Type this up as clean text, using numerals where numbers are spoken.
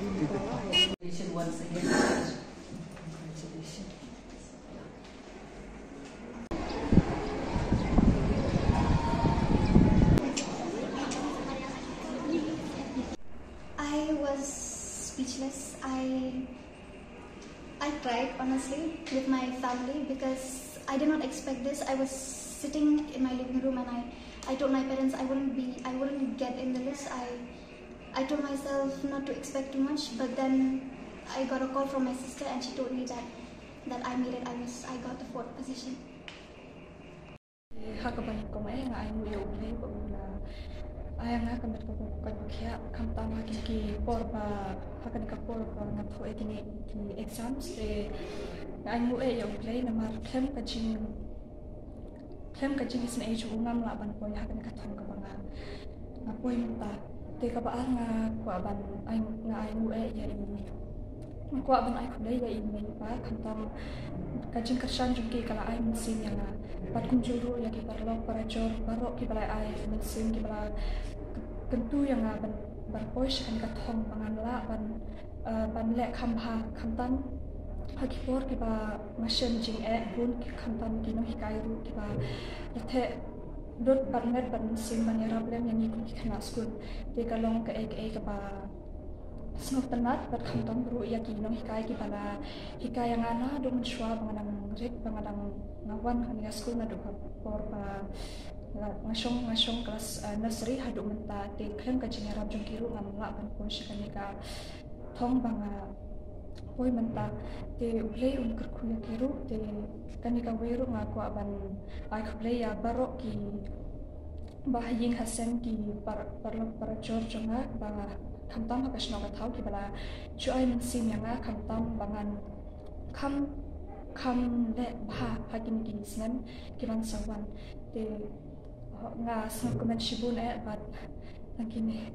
Congratulations once again. Congratulations. I was speechless. I cried honestly with my family because I did not expect this. I was sitting in my living room and I told my parents I wouldn't get in the list. I told myself not to expect too much, but then I got a call from my sister and she told me that I made it. I got the 4th position. Ayang nga kamat ko kaya kamtama kiki porba hakan ka porba na po etini exams ay mo yung play na mar klem ka jing is na age ungam la ban po hakan ka thong ka banga na po yung ta te ka ba nga kwa ban ay nga ay mo ya ini kwa ban ay kulay ya ini pa kamtam ka jing ka shan jung ki kala ay musim yang pat kung juru ya ki parlo para jor baro ki balai ay musim ki balai tentu yang berpois kan kathong panganla ban lek khamtan hakipor kiba machine jing bun khamtan kino hikai ru kiba lathe dot barnet ban sim ban problem yang ikut khana school te kalong ka ek ba snok tanat bat khamtan ru ya kino hikai ki bala hikai yang ana dong shwa bangadang ret bangadang ngawan kan school na do por ba ngasong kelas nursery haduk menta te klem ka jing arab jong kiru ngam la ban ko shikanika thong banga poi menta te play kur khuya kiru te kanika weru nga ko ban ai play ya barok ki bahaying hasen ki par jor jonga ba kamtam ha kasno ka thau ki bala chu ai min sim yanga kamtam bangan kam le bha hakin ki snan ki ban sawan te nga sa comment shibun bat nakini